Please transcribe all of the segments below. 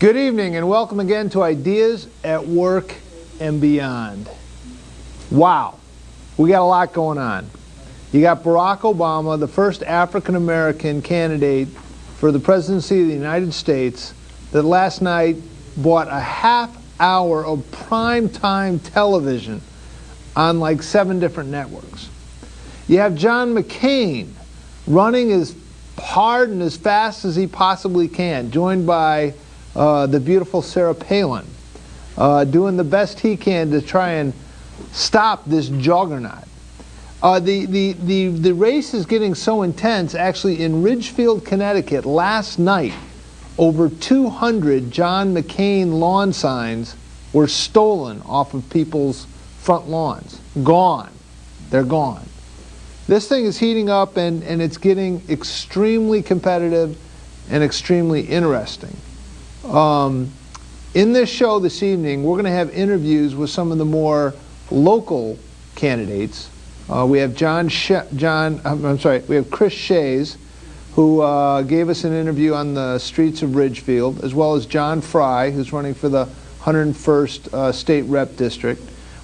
Good evening and welcome again to Ideas at Work and Beyond. Wow, we got a lot going on. You got Barack Obama, the first African-American candidate for the presidency of the United States, that last night bought a half hour of primetime television on like 7 different networks. You have John McCain running as hard and as fast as he possibly can, joined by the beautiful Sarah Palin, doing the best he can to try and stop this juggernaut. The race is getting so intense, actually, in Ridgefield, Connecticut, last night, over 200 John McCain lawn signs were stolen off of people's front lawns. Gone. They're gone. This thing is heating up, and it's getting extremely competitive and extremely interesting. In this show this evening, we're going to have interviews with some of the more local candidates. We have we have Chris Shays, who gave us an interview on the streets of Ridgefield, as well as John Fry, who's running for the 101st State Rep District.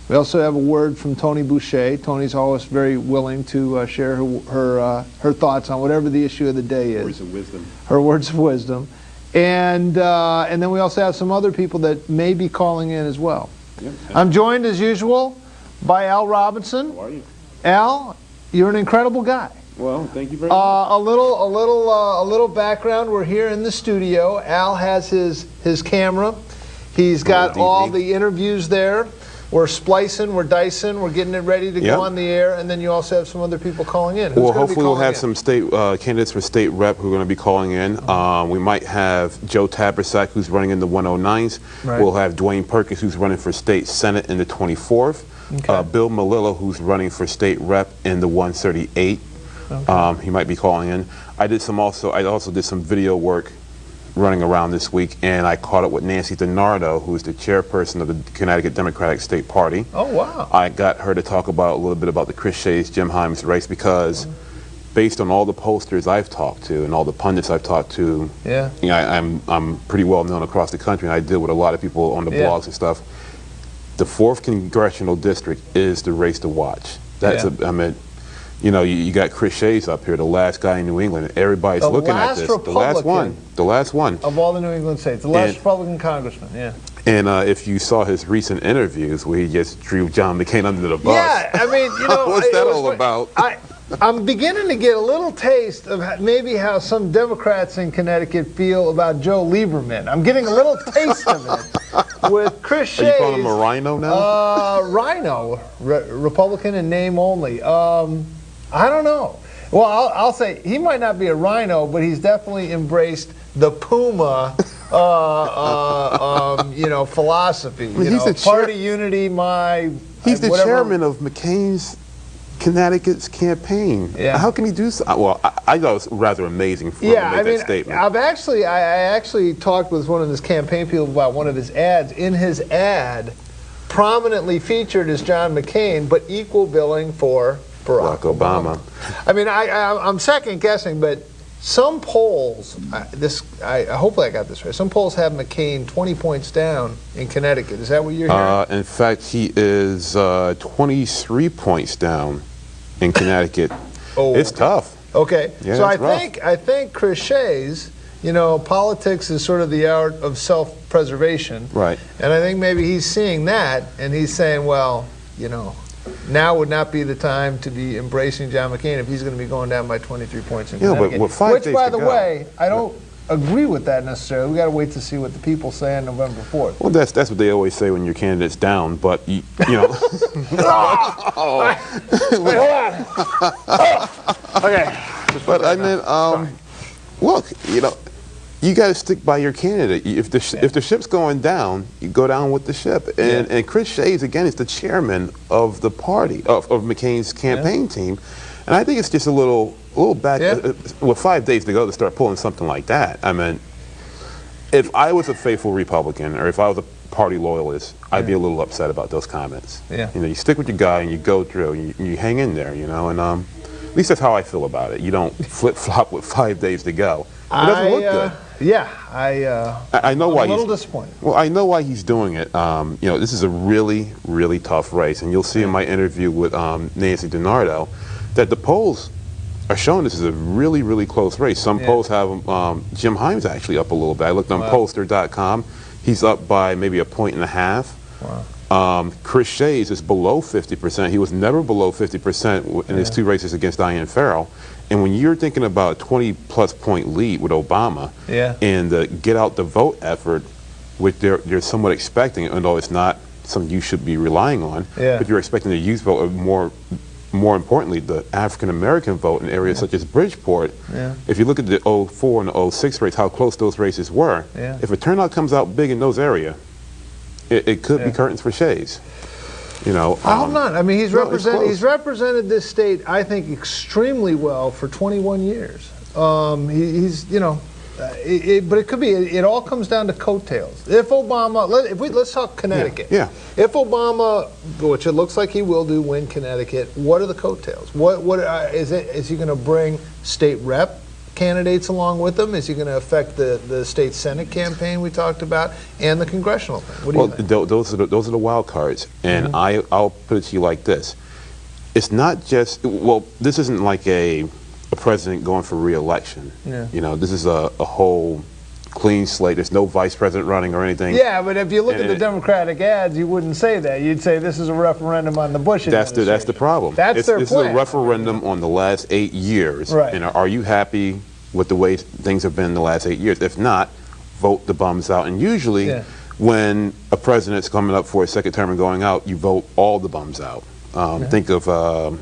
We also have a word from Tony Boucher. Tony's always very willing to share her thoughts on whatever the issue of the day is. Words of wisdom. Her words of wisdom. And then we also have some other people that may be calling in as well. Yep. I'm joined, as usual, by Al Robinson. How are you? Al, you're an incredible guy. Well, thank you very much. A little background. We're here in the studio. Al has his camera. He's got all the interviews there. We're splicing, we're dicing, we're getting it ready to go on the air, and then you also have some other people calling in. Well, hopefully we'll have some state candidates for state rep who are going to be calling in. We might have Joe Tabersack, who's running in the 109s. Right. We'll have Dwayne Perkins, who's running for state senate in the 24th. Okay. Bill Malillo, who's running for state rep in the 138. Okay. He might be calling in. I also did some video work running around this week, and I caught up with Nancy DiNardo, who's the chairperson of the Connecticut Democratic State Party. Oh, wow. I got her to talk about a little bit about the Chris Shays, Jim Hyams race, because based on all the pollsters I've talked to and all the pundits I've talked to, I'm pretty well known across the country, and I deal with a lot of people on the blogs and stuff. The 4th Congressional District is the race to watch. You got Chris Shays up here, the last guy in New England. Everybody's looking at this. The last one. Of all the New England states. The last Republican congressman, And if you saw his recent interviews where he just drew John McCain under the bus. Yeah, I mean, what's that all about? I'm beginning to get a little taste of maybe how some Democrats in Connecticut feel about Joe Lieberman. I'm getting a little taste of it with Chris Shays. Are you calling him a rhino now? Rhino, Republican in name only. I don't know. Well, I'll say he might not be a rhino, but he's definitely embraced the Puma, philosophy. Party unity. He's the chairman of McCain's Connecticut's campaign. Yeah. How can he do so? Well, I thought it was rather amazing for him to make that statement. I actually talked with one of his campaign people about one of his ads. In his ad, prominently featured is John McCain, but equal billing for Barack Obama. I mean, I'm second guessing, but some polls, hopefully I got this right, some polls have McCain 20 points down in Connecticut. Is that what you're hearing? In fact, he is 23 points down in Connecticut. It's tough. Okay, yeah, so I think Chris Shays, politics is sort of the art of self-preservation. Right. And I think maybe he's seeing that, and he's saying, well, now would not be the time to be embracing John McCain if he's going to be going down by 23 points in Connecticut. But with 5 days Which, by the to go, way, I don't agree with that necessarily. We got to wait to see what the people say on November 4th. Well, that's what they always say when your candidate's down, but you know. Wait, hold on. Okay. But I mean, look, you got to stick by your candidate. If the ship's going down, you go down with the ship. And Chris Shays, again, is the chairman of the party, of McCain's campaign team. And I think it's just a little back, with 5 days to go to start pulling something like that. I mean, if I was a faithful Republican or if I was a party loyalist, I'd be a little upset about those comments. Yeah. You stick with your guy and you go through, and you hang in there, and at least that's how I feel about it. You don't flip-flop with 5 days to go. It doesn't look good. Yeah, I know I'm why a little he's disappointed. Well, I know why he's doing it. You know, this is a really, really tough race, and you'll see in my interview with Nancy DiNardo that the polls are showing this is a really, really close race. Some polls have Jim Himes actually up a little bit. I looked on pollster.com. He's up by maybe 1.5 points. Wow. Chris Shays is below 50%. He was never below 50% in his 2 races against Dianne Farrell. And when you're thinking about a 20-plus point lead with Obama and the get out the vote effort, which they're somewhat expecting, although it's not something you should be relying on, but you're expecting the youth vote, or more importantly, the African-American vote in areas such as Bridgeport. If you look at the 04 and the 06 race, how close those races were, if a turnout comes out big in those areas, it could be curtains for Shays. You know, I hope not. I mean, he's represented this state, I think, extremely well for 21 years. He's, you know, but it could be. It all comes down to coattails. If Obama, let's talk Connecticut. If Obama, which it looks like he will do, win Connecticut, what are the coattails? What is it? Is he going to bring state rep candidates along with him? Is he going to affect the state Senate campaign we talked about and the congressional thing? What do you think? Those are the wild cards, and I'll put it to you like this: it's not just this isn't like a president going for re-election. You know, this is a whole clean slate. There's no vice president running or anything. Yeah, but if you look at the Democratic ads, you wouldn't say that. You'd say this is a referendum on the Bush administration. That's the problem. That's their plan. This is a referendum on the last 8 years. Right. And are you happy with the way things have been in the last 8 years? If not, vote the bums out. And usually, when a president's coming up for a second term and going out, you vote all the bums out. Think of.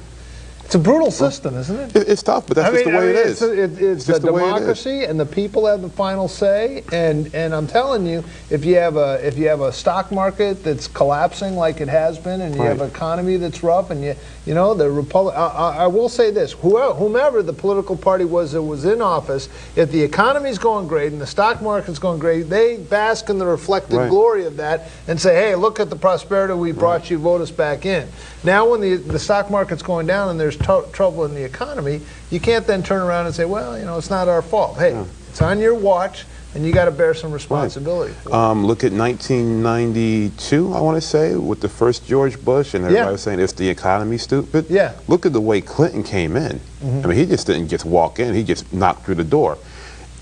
It's a brutal system, isn't it? It's tough, but that's just the way it is. It's a democracy, and the people have the final say. And I'm telling you, if you have a stock market that's collapsing like it has been, and you have an economy that's rough, and you know the Republic. I will say this: whomever the political party was that was in office, if the economy's going great and the stock market's going great, they bask in the reflected glory of that and say, "Hey, look at the prosperity we brought you. Vote us back in." Now, when the stock market's going down and there's trouble in the economy, you can't then turn around and say, well, you know, it's not our fault. Hey, it's on your watch, and you got to bear some responsibility. Look at 1992, I want to say, with the first George Bush, and everybody was saying, is the economy stupid? Look at the way Clinton came in. I mean, he just didn't just walk in. He just knocked through the door.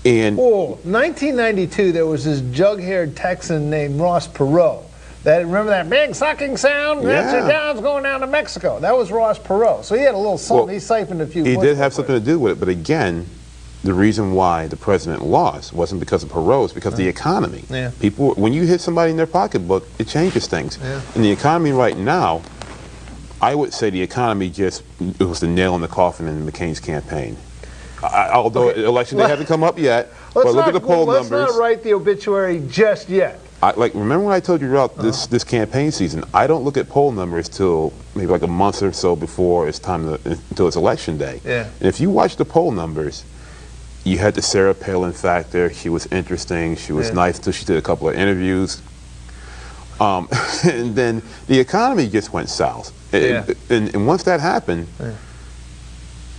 And 1992, there was this jug-haired Texan named Ross Perot. Remember that big sucking sound? That's your Downs going down to Mexico. That was Ross Perot. So he had a little something. He siphoned a few. He did have something to do with it. But again, the reason why the president lost wasn't because of Perot. It's because of the economy. People, when you hit somebody in their pocketbook, it changes things. And the economy right now, I would say the economy it was the nail in the coffin in McCain's campaign. Although election day hasn't come up yet, but look at the poll numbers. Let's not write the obituary just yet. Remember when I told you throughout this campaign season, I don't look at poll numbers till maybe like a month or so before it's time until it's election day. And if you watch the poll numbers, you had the Sarah Palin factor. She was interesting. She was nice until she did a couple of interviews. And then the economy just went south. And once that happened,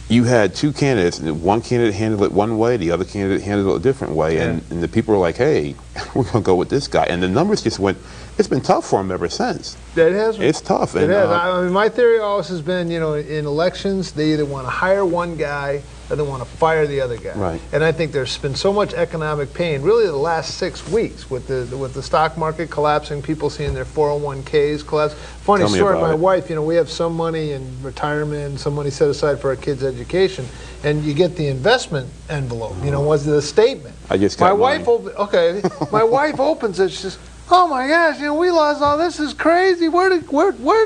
you had two candidates, and one candidate handled it one way, the other candidate handled it a different way, and the people were like, hey, we're going to go with this guy. And the numbers just went, it's been tough for him ever since. It has. It's tough. It has. I mean, my theory always has been, you know, in elections, they either want to hire one guy or they want to fire the other guy. And I think there's been so much economic pain, really the last 6 weeks, with the stock market collapsing, people seeing their 401ks collapse. Funny story, my wife, you know, we have some money in retirement, some money set aside for our kids' education, and you get the investment envelope, you know, was the statement. I just got my wife opens it, she says, oh my gosh, you know, we lost all this. Is crazy. Where's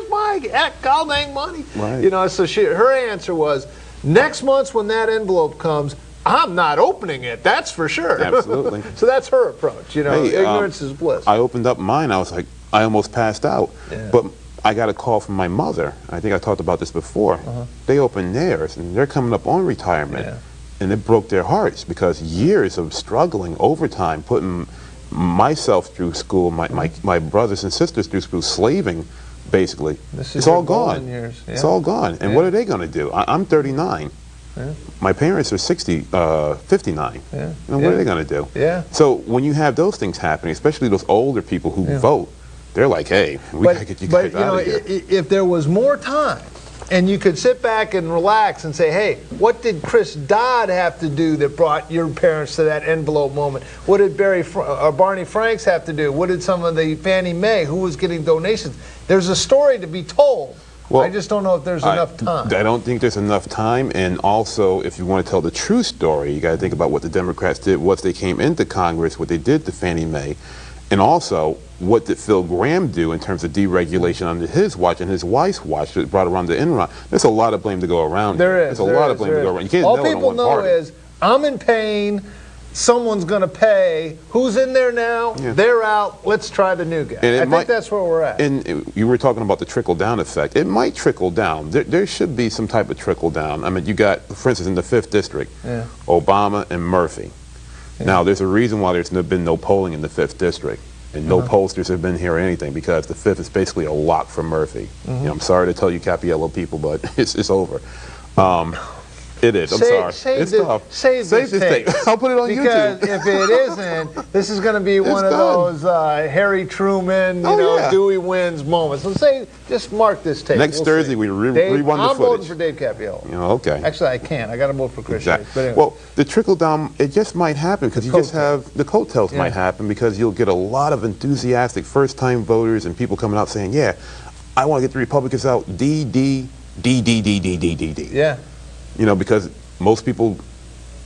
my god dang money? You know, so her answer was, next month when that envelope comes, I'm not opening it. That's for sure. Absolutely. So that's her approach. You know, ignorance is bliss. I opened up mine. I was like, I almost passed out. But I got a call from my mother. I think I talked about this before. They opened theirs, and they're coming up on retirement. And it broke their hearts because years of struggling, overtime, putting myself through school, my brothers and sisters through school, slaving, basically. It's all gone. It's all gone. And what are they going to do? I'm 39. My parents are 59. Yeah. And what are they going to do? Yeah. So when you have those things happening, especially those older people who vote, they're like, hey, we got to get you guys out of here. If there was more time, and you could sit back and relax and say, hey, what did Chris Dodd have to do that brought your parents to that envelope moment? What did Barney Franks have to do? What did some of the Fannie Mae, who was getting donations? There's a story to be told. Well, I just don't know if there's enough time. I don't think there's enough time, and also, if you want to tell the true story, you got to think about what the Democrats did once they came into Congress, what they did to Fannie Mae, and also, what did Phil Gramm do in terms of deregulation under his watch and his wife's watch that brought around the Enron? There's a lot of blame to go around. There's a lot of blame to go around. You can't all know people know is, I'm in pain, someone's going to pay. Who's in there now? Yeah. They're out. Let's try the new guy. I think that's where we're at. And you were talking about the trickle-down effect. It might trickle down. There should be some type of trickle-down. I mean, you got, for instance, in the 5th District, Obama and Murphy. Yeah. Now, there's a reason why there's been no polling in the 5th District. And no pollsters have been here or anything, because the 5th is basically a lock for Murphy. You know, I'm sorry to tell you Cappiello people, but it's over. It is. I'm sorry. It's tough. Save this tape. I'll put it on YouTube. Because if it isn't, this is going to be one of those Harry Truman, Dewey wins moments. So just mark this tape. Next Thursday, we rerun the footage. I'm voting for Dave Cappiello. Okay. Actually, I can't. I got to vote for Chris Shays. But anyway. Well, the trickle down, it just might happen because you just have the coattails might happen, because you'll get a lot of enthusiastic first-time voters and people coming out saying, "Yeah, I want to get the Republicans out." D. Yeah. You know, because most people,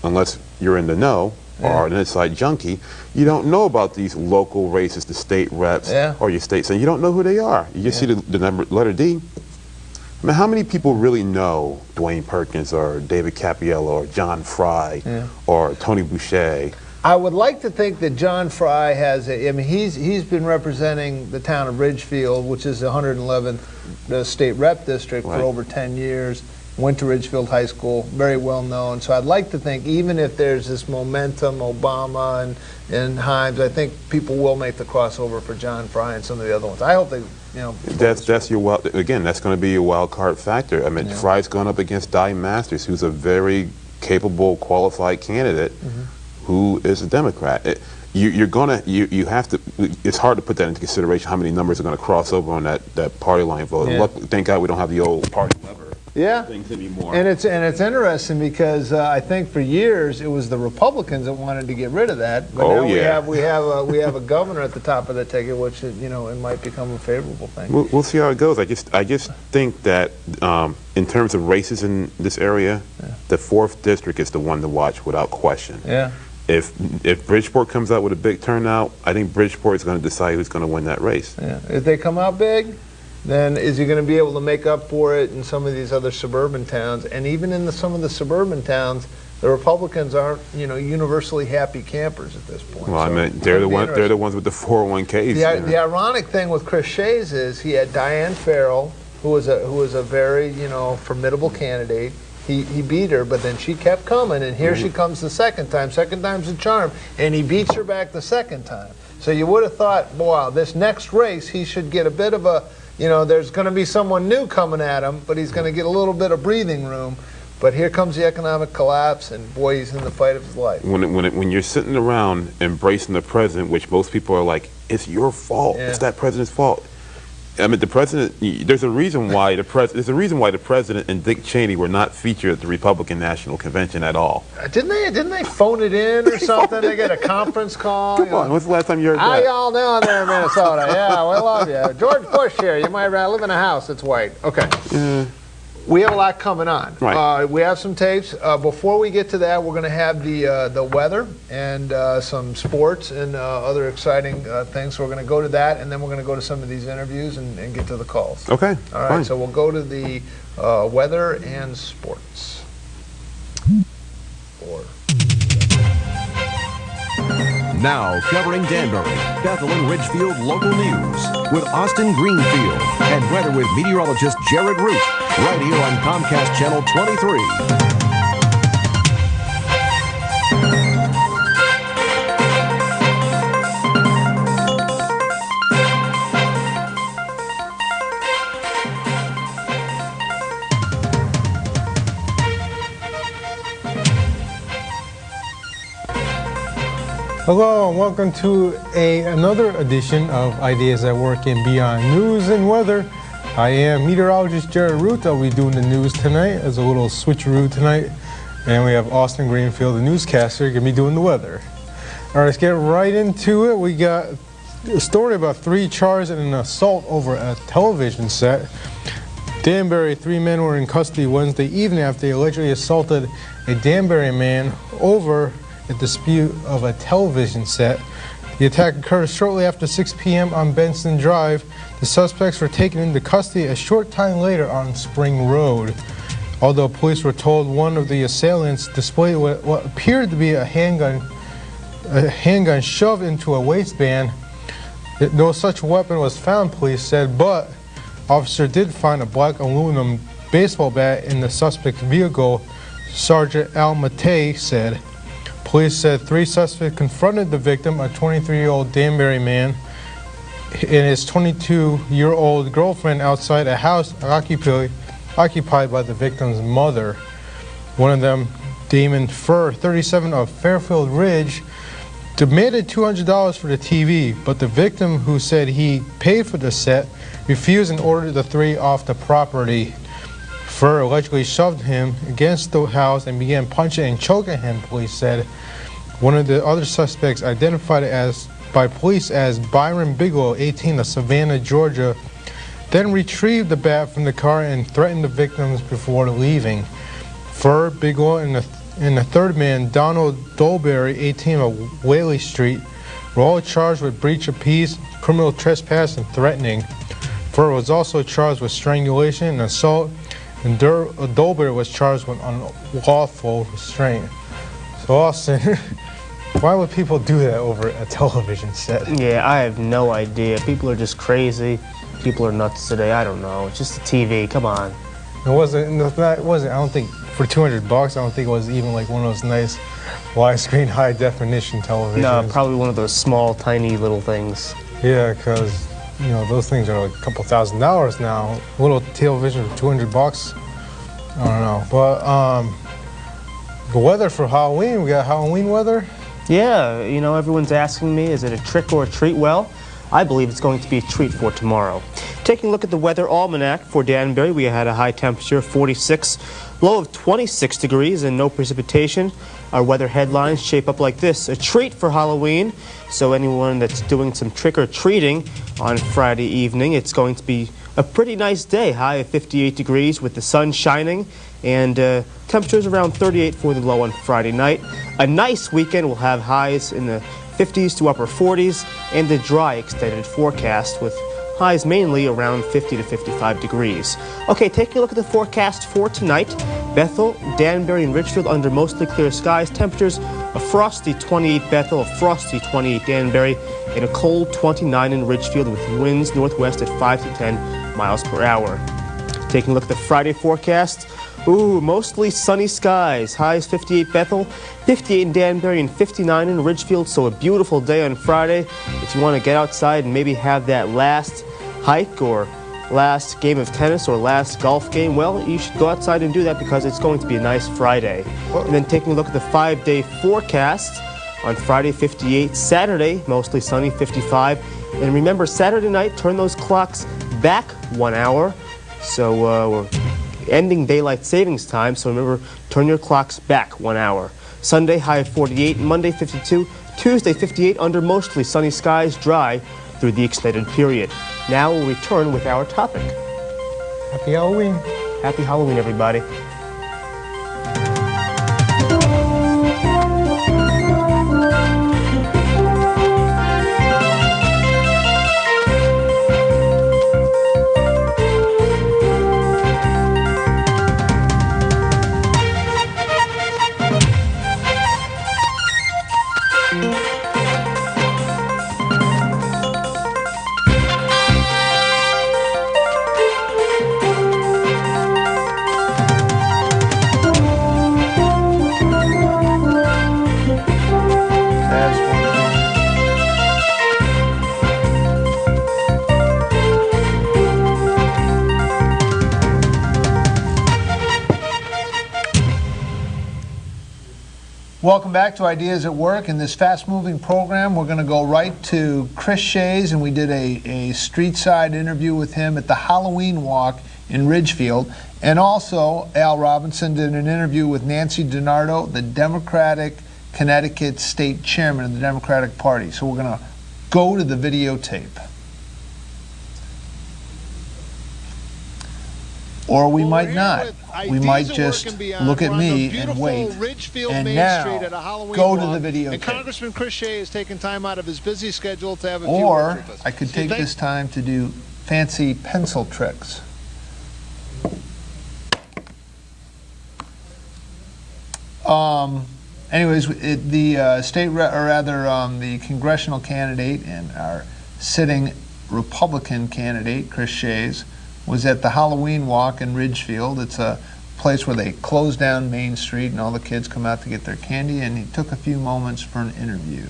unless you're in the know or an inside junkie, you don't know about these local races, the state reps or your states, and you don't know who they are. You just see the number, letter D. I mean, how many people really know Dwayne Perkins or David Cappiello or John Fry or Tony Boucher? I would like to think that John Fry has he's been representing the town of Ridgefield, which is the 111th state rep district for over 10 years. Went to Ridgefield High School, very well known. So I'd like to think, even if there's this momentum, Obama and Himes, I think people will make the crossover for John Fry and some of the other ones. I hope they, That's your again. That's going to be a wild card factor. I mean, Fry's gone up against Di Masters, who's a very capable, qualified candidate, who is a Democrat. You have to. It's hard to put that into consideration. How many numbers are going to cross over on that party line vote? Thank God we don't have the old party lever. Things anymore. And it's interesting because I think for years it was the Republicans that wanted to get rid of that. But now we have a governor at the top of the ticket, which it might become a favorable thing. We'll see how it goes. I just think that in terms of races in this area, the 4th District is the one to watch without question. If Bridgeport comes out with a big turnout, I think Bridgeport is going to decide who's going to win that race. If they come out big, then is he going to be able to make up for it in some of these other suburban towns? And even in some of the suburban towns, the Republicans aren't, universally happy campers at this point. Well, I mean, they're the ones with the 401ks. The ironic thing with Chris Shays is he had Diane Farrell, who was a very, formidable candidate. He beat her, but then she kept coming, and here she comes the second time. Second time's a charm, and he beats her back the second time. So you would have thought, wow, this next race he should get a bit of a, there's going to be someone new coming at him, but he's going to get a little bit of breathing room. But here comes the economic collapse, and boy, he's in the fight of his life. When you're sitting around embracing the president, which most people are like, it's your fault. It's that president's fault. I mean, the president. There's a reason why the president and Dick Cheney were not featured at the Republican National Convention at all. Didn't they phone it in or something? They get a conference call. Come on, when's the last time you heard that? How y'all doing there in Minnesota? Yeah, we love you. George Bush here. You might live in a house that's white. Okay. We have a lot coming on. Right. We have some tapes. Before we get to that, we're going to have the weather and some sports and other exciting things. So we're going to go to that, and then we're going to go to some of these interviews and get to the calls. Okay. All right. Fine. So we'll go to the weather and sports. Now covering Danbury, Bethel and Ridgefield local news with Austin Greenfield and weather with meteorologist Jared Root, right here on Comcast Channel 23. Hello and welcome to another edition of Ideas at Work and Beyond News and Weather. I am meteorologist Jared Root. I'll be doing the news tonight as a little switcheroo tonight. And we have Austin Greenfield, the newscaster, going to be doing the weather. All right, let's get right into it. We got a story about 3 charges and an assault over a television set. Danbury, 3 men were in custody Wednesday evening after they allegedly assaulted a Danbury man over a dispute of a television set. The attack occurred shortly after 6 p.m. on Benson Drive. The suspects were taken into custody a short time later on Spring Road. Although police were told one of the assailants displayed what appeared to be a handgun shoved into a waistband, no such weapon was found, police said, but officer did find a black aluminum baseball bat in the suspect's vehicle, Sergeant Al Matei said. Police said 3 suspects confronted the victim, a 23-year-old Danbury man, and his 22-year-old girlfriend outside a house occupied by the victim's mother. One of them, Damon Furr, 37, of Fairfield Ridge, demanded $200 for the TV, but the victim, who said he paid for the set, refused and ordered the 3 off the property. Furr allegedly shoved him against the house and began punching and choking him, police said. One of the other suspects, identified by police as Byron Bigelow, 18, of Savannah, Georgia, then retrieved the bat from the car and threatened the victims before leaving. Furr, Bigelow, and the third man, Donald Dolberry, 18, of Whaley Street, were all charged with breach of peace, criminal trespass, and threatening. Furr was also charged with strangulation and assault, and Dolberry was charged with unlawful restraint. So Austin, why would people do that over a television set? Yeah, I have no idea. People are just crazy. People are nuts today. I don't know. It's just a TV. Come on. It wasn't. I don't think for $200. I don't think it was even like one of those nice widescreen, high definition televisions. No, probably one of those small, tiny little things. Yeah, because those things are like a couple $1,000s now. A little television for $200. I don't know. But the weather for Halloween. We got Halloween weather. Yeah, everyone's asking me, is it a trick or a treat? Well, I believe it's going to be a treat for tomorrow. Taking a look at the weather almanac for Danbury, we had a high temperature of 46, low of 26 degrees, and no precipitation. Our weather headlines shape up like this: a treat for Halloween. So anyone that's doing some trick-or-treating on Friday evening, it's going to be a pretty nice day. High of 58 degrees with the sun shining, and temperatures around 38 for the low on Friday night. A nice weekend. We'll have highs in the 50s to upper 40s, and a dry extended forecast with highs mainly around 50 to 55 degrees. Okay, taking a look at the forecast for tonight. Bethel, Danbury, and Richfield under mostly clear skies. Temperatures: a frosty 28 Bethel, a frosty 28 Danbury, and a cold 29 in Richfield with winds northwest at 5 to 10 miles per hour. Taking a look at the Friday forecast. Mostly sunny skies. Highs 58 Bethel, 58 in Danbury, and 59 in Ridgefield. So a beautiful day on Friday. If you want to get outside and maybe have that last hike or last game of tennis or last golf game, well, you should go outside and do that because it's going to be a nice Friday. And then taking a look at the 5-day forecast. On Friday, 58. Saturday, mostly sunny, 55. And remember, Saturday night, turn those clocks back 1 hour. So we're ending daylight savings time, so remember, turn your clocks back 1 hour. Sunday, high of 48, Monday 52, Tuesday 58 under mostly sunny skies, dry through the extended period. Now we'll return with our topic. Happy Halloween. Happy Halloween, everybody. Welcome back to Ideas at Work. In this fast-moving program, we're going to go right to Chris Shays, and we did a street-side interview with him at the Halloween Walk in Ridgefield. And also, Al Robinson did an interview with Nancy DiNardo, the Democratic Connecticut State Chairman of the Democratic Party. So we're going to go to the videotape. Or we might not. We might just look at me and wait. And now, go to the videotape. And Congressman Chris Shays has taken time out of his busy schedule to have a few words with us. Or I could take this time to do fancy pencil tricks. Anyways, the congressional candidate and our sitting Republican candidate, Chris Shays, was at the Halloween Walk in Ridgefield. It's a place where they close down Main Street and all the kids come out to get their candy, and he took a few moments for an interview.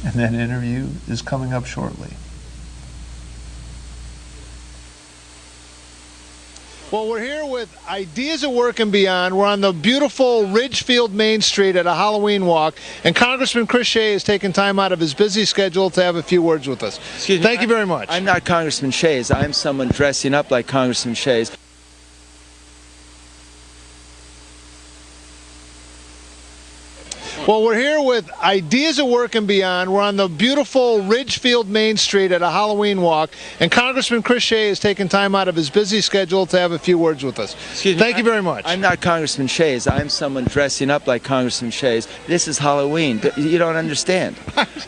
And that interview is coming up shortly. Well, we're here with Ideas at Work and Beyond. We're on the beautiful Ridgefield Main Street at a Halloween walk, and Congressman Chris Shays has taken time out of his busy schedule to have a few words with us. Excuse me, Thank you very much. I'm not Congressman Shays. I'm someone dressing up like Congressman Shays. Well, we're here with Ideas at Work and Beyond. We're on the beautiful Ridgefield Main Street at a Halloween walk, and Congressman Chris Shays has taken time out of his busy schedule to have a few words with us. Excuse me, Thank you very much. I'm not Congressman Shays. I'm someone dressing up like Congressman Shays. This is Halloween. You don't understand.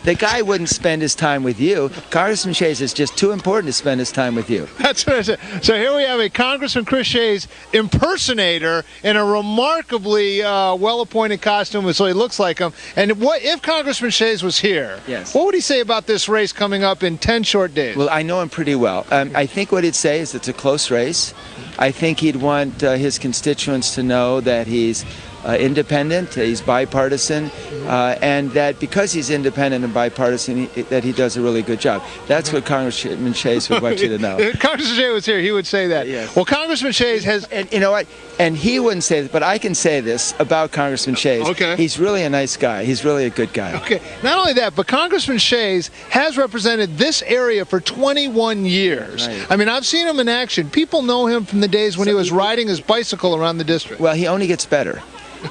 The guy wouldn't spend his time with you. Congressman Shays is just too important to spend his time with you. That's what I said. So here we have a Congressman Chris Shays impersonator in a remarkably well-appointed costume, so he looks like him. And what if Congressman Shays was here? Yes. What would he say about this race coming up in 10 short days? Well, I know him pretty well. I think what he'd say is it's a close race. I think he'd want his constituents to know that he's independent, he's bipartisan, and that because he's independent and bipartisan, that he does a really good job. That's what Congressman Shays would want you to know. If Congressman Shays was here, he would say that. Yes. Well, Congressman Shays has... And you know what? And he wouldn't say this, but I can say this about Congressman Shays. Okay. He's really a nice guy. He's really a good guy. Okay, not only that, but Congressman Shays has represented this area for 21 years. Right. I mean, I've seen him in action. People know him from the days when he was riding his bicycle around the district. Well, he only gets better.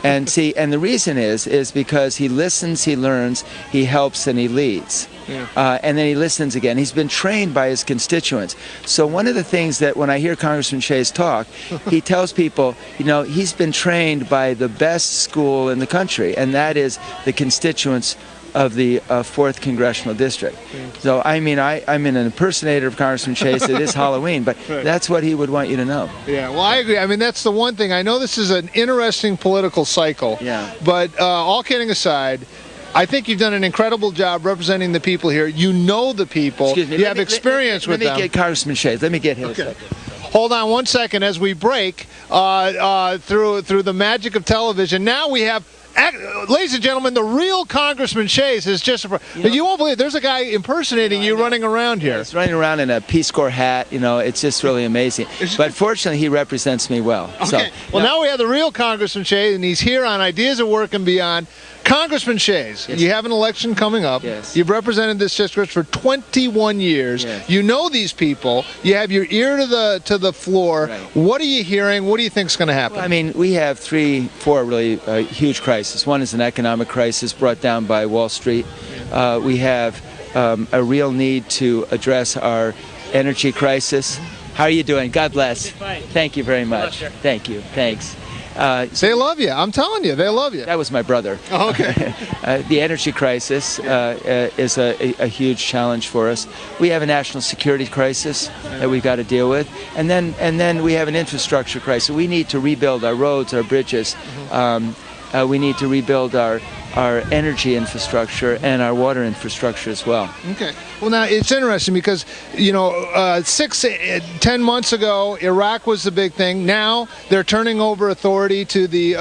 And see, and the reason is because he listens, he learns, he helps, and he leads. Yeah. And then he listens again. He's been trained by his constituents. So one of the things that when I hear Congressman Shays talk, he tells people, you know, he's been trained by the best school in the country, and that is the constituents of the 4th Congressional District. So, I mean, I'm an impersonator of Congressman Shays. It is Halloween, but that's what he would want you to know. Yeah, well, I agree. I mean, that's the one thing. I know this is an interesting political cycle, Yeah. but all kidding aside, I think you've done an incredible job representing the people here. You know the people. Excuse me, you have experience with them. Let me get Congressman Shays. Let me get him Okay. a second. Hold on one second as we break through the magic of television. Now we have... Ladies and gentlemen, the real Congressman Shays is just... You won't believe it. There's a guy impersonating you running around here. He's running around in a Peace Corps hat. You know, it's just really amazing. But fortunately, he represents me well. Okay. So, Well, now we have the real Congressman Shays, and he's here on Ideas at Work and Beyond. Congressman Shays, Yes. you have an election coming up. Yes. You've represented this district for 21 years. Yes. You know these people. You have your ear to the floor. Right. What are you hearing? What do you think is going to happen? Well, I mean, we have 4 really huge crises. One is an economic crisis brought down by Wall Street. We have a real need to address our energy crisis. How are you doing? God bless. Thank you very much. Thank you. Thanks. They love you. I'm telling you, they love you. That was my brother. Oh, okay. The energy crisis is a huge challenge for us. We have a national security crisis that we've got to deal with, and then we have an infrastructure crisis. We need to rebuild our roads, our bridges. We need to rebuild our our energy infrastructure and our water infrastructure as well. Okay. Well, now it's interesting because 10 months ago, Iraq was the big thing. Now they're turning over authority to the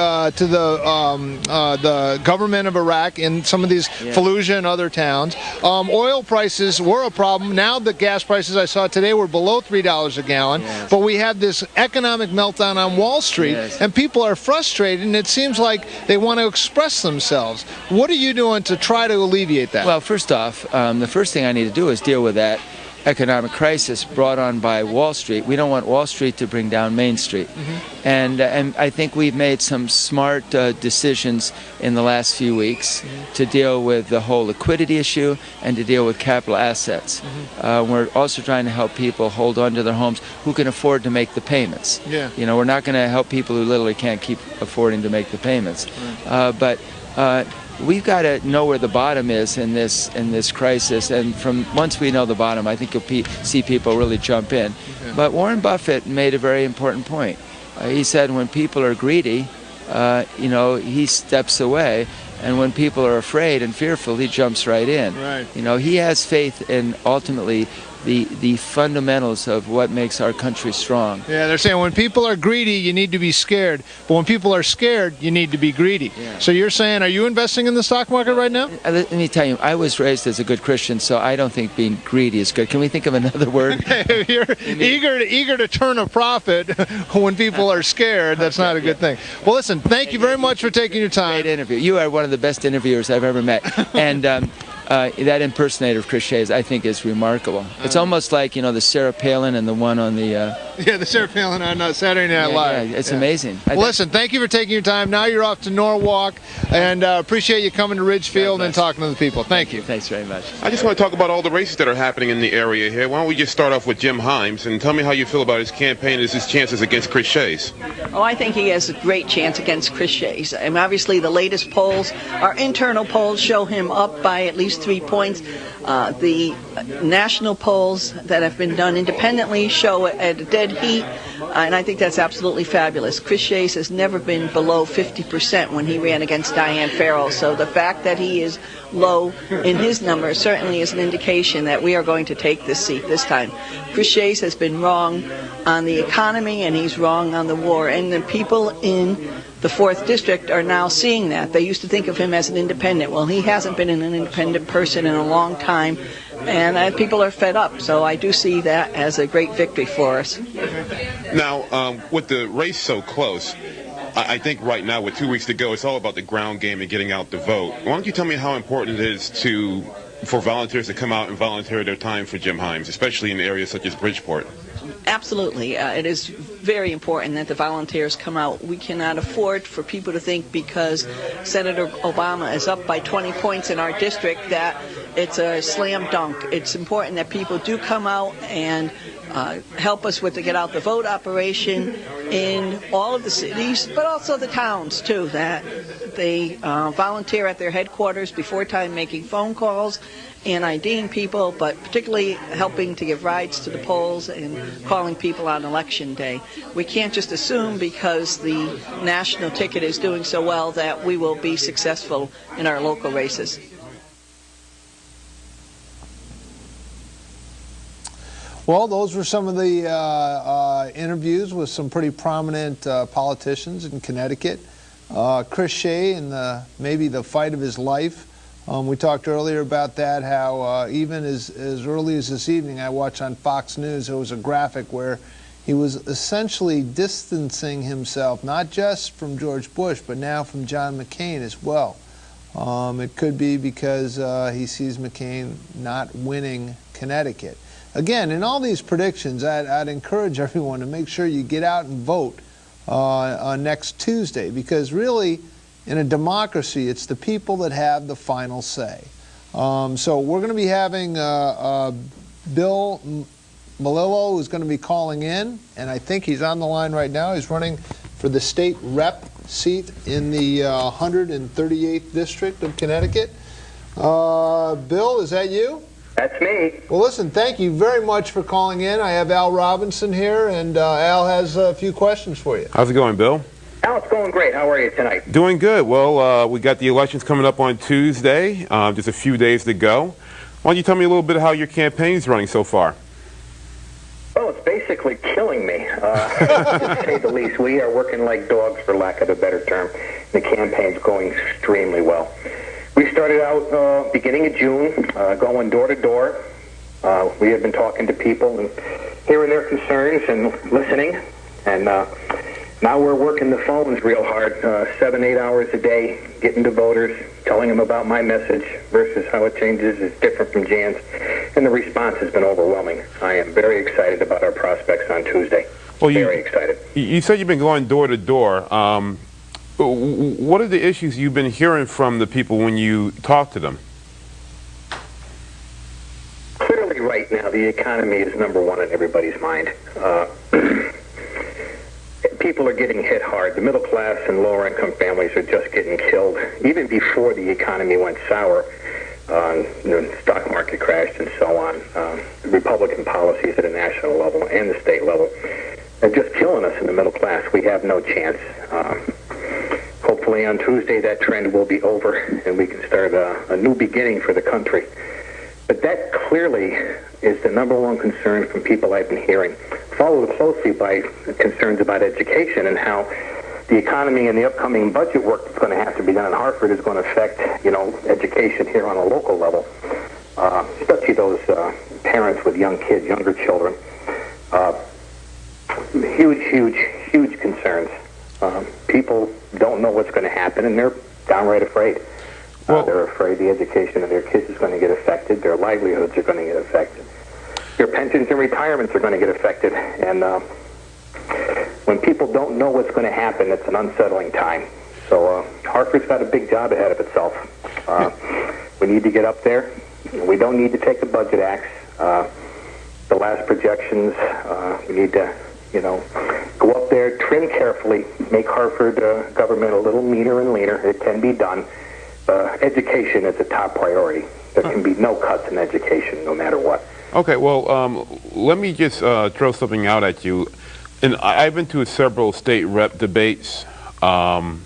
government of Iraq in some of these Fallujah and other towns. Oil prices were a problem. Now the gas prices I saw today were below $3 a gallon. Yes. But we have this economic meltdown on Wall Street, and people are frustrated, and it seems like they want to express themselves. What are you doing to try to alleviate that? Well, first off, the first thing I need to do is deal with that economic crisis brought on by Wall Street. We don't want Wall Street to bring down Main Street. And I think we've made some smart decisions in the last few weeks to deal with the whole liquidity issue and to deal with capital assets. We're also trying to help people hold on to their homes who can afford to make the payments. We're not going to help people who literally can't keep affording to make the payments. But we've got to know where the bottom is in this crisis, and from once we know the bottom, I think you'll see people really jump in. But Warren Buffett made a very important point. He said when people are greedy, he steps away, and when people are afraid and fearful, he jumps right in. He has faith in ultimately the fundamentals of what makes our country strong. Yeah, they're saying when people are greedy, you need to be scared. But when people are scared, you need to be greedy. So you're saying, are you investing in the stock market right now? Let me tell you, I was raised as a good Christian, so I don't think being greedy is good. Can we think of another word? You're eager to turn a profit when people are scared. That's not a good thing. Well, listen, thank you very much for taking your time. Great interview. You are one of the best interviewers I've ever met. And that impersonator of Chris Shays, I think, is remarkable. It's almost like, the Sarah Palin and the one on the... the Sarah Palin on Saturday Night Live. It's amazing. Well, listen, thank you for taking your time. Now you're off to Norwalk, and appreciate you coming to Ridgefield and talking to the people. Thank you. Thanks very much. I just want to talk about all the races that are happening in the area here. Why don't we just start off with Jim Himes and tell me how you feel about his campaign and his chances against Chris Shays. Oh, I think he has a great chance against Chris Shays. And obviously the latest polls, our internal polls, show him up by at least 3 points. The national polls that have been done independently show it at a dead heat, and I think that's absolutely fabulous. Chris Shays has never been below 50% when he ran against Diane Farrell, so the fact that he is low in his numbers certainly is an indication that we are going to take this seat this time. Chris Shays has been wrong on the economy, and he's wrong on the war, and the people in the 4th District are now seeing that. They used to think of him as an independent. Well, he hasn't been an independent person in a long time, and people are fed up. So I do see that as a great victory for us. Now, with the race so close, I think right now, with 2 weeks to go, it's all about the ground game and getting out the vote. Why don't you tell me how important it is for volunteers to come out and volunteer their time for Jim Himes, especially in areas such as Bridgeport? Absolutely. It is very important that the volunteers come out. We cannot afford for people to think because Senator Obama is up by 20 points in our district that it's a slam dunk. It's important that people do come out and help us with the Get Out the Vote operation in all of the cities, but also the towns, too, that they volunteer at their headquarters before time making phone calls and IDing people, but particularly helping to give rides to the polls and calling people on Election Day. We can't just assume because the national ticket is doing so well that we will be successful in our local races. Well, those were some of the interviews with some pretty prominent politicians in Connecticut. Chris Shay and maybe the fight of his life. We talked earlier about that, how even as early as this evening, I watched on Fox News, there was a graphic where he was essentially distancing himself, not just from George Bush, but now from John McCain as well. It could be because he sees McCain not winning Connecticut. Again, in all these predictions, I'd encourage everyone to make sure you get out and vote on next Tuesday, because really, in a democracy, it's the people that have the final say. So we're going to be having Bill Malillo, who's going to be calling in, and I think he's on the line right now. He's running for the state rep seat in the 138th district of Connecticut. Bill, is that you? That's me. Well, listen, thank you very much for calling in. I have Al Robinson here, and Al has a few questions for you. How's it going, Bill? Oh, Oh, it's going great. How are you tonight? Doing good. Well, we got the elections coming up on Tuesday, just a few days to go. Why don't you tell me a little bit how your campaign's running so far? Oh, it's basically killing me, to say the least. We are working like dogs, for lack of a better term. The campaign's going extremely well. We started out beginning of June, going door to door. We have been talking to people and hearing their concerns and listening. And now we're working the phones real hard, 7-8 hours a day, getting to voters, telling them about my message versus how it changes is different from Jan's. And the response has been overwhelming. I am very excited about our prospects on Tuesday. Well, very excited. You said you've been going door to door. What are the issues you've been hearing from the people when you talk to them? Clearly right now the economy is number one in everybody's mind. People are getting hit hard. The middle class and lower income families are just getting killed. Even before the economy went sour, the stock market crashed and so on. Republican policies at a national level and the state level are just killing us in the middle class. We have no chance. Hopefully on Tuesday that trend will be over and we can start a new beginning for the country. But that clearly is the number one concern from people I've been hearing, followed closely by concerns about education and how the economy and the upcoming budget work that's going to have to be done in Hartford is going to affect, education here on a local level, especially those parents with young kids, younger children. Huge concerns. People don't know what's going to happen, and they're downright afraid. They're afraid the education of their kids is going to get affected. Their livelihoods are going to get affected. Their pensions and retirements are going to get affected. And when people don't know what's going to happen, it's an unsettling time. So Hartford's got a big job ahead of itself. We need to get up there. We don't need to take the budget axe. The last projections, we need to, go up there, trim carefully, make Hartford government a little meaner and leaner. It can be done. Education is a top priority. There can be no cuts in education, no matter what. Okay, well, let me just throw something out at you. And I've been to several state rep debates in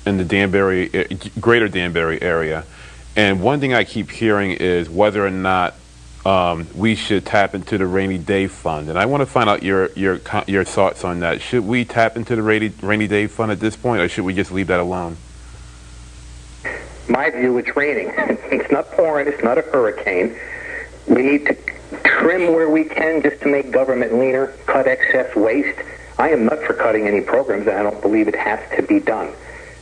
the greater Danbury area, and one thing I keep hearing is whether or not we should tap into the rainy day fund. And I want to find out your thoughts on that. Should we tap into the rainy day fund at this point, or should we just leave that alone? My view, it's raining. It's not pouring. It's not a hurricane. We need to trim where we can just to make government leaner, cut excess waste. I am not for cutting any programs, and I don't believe it has to be done.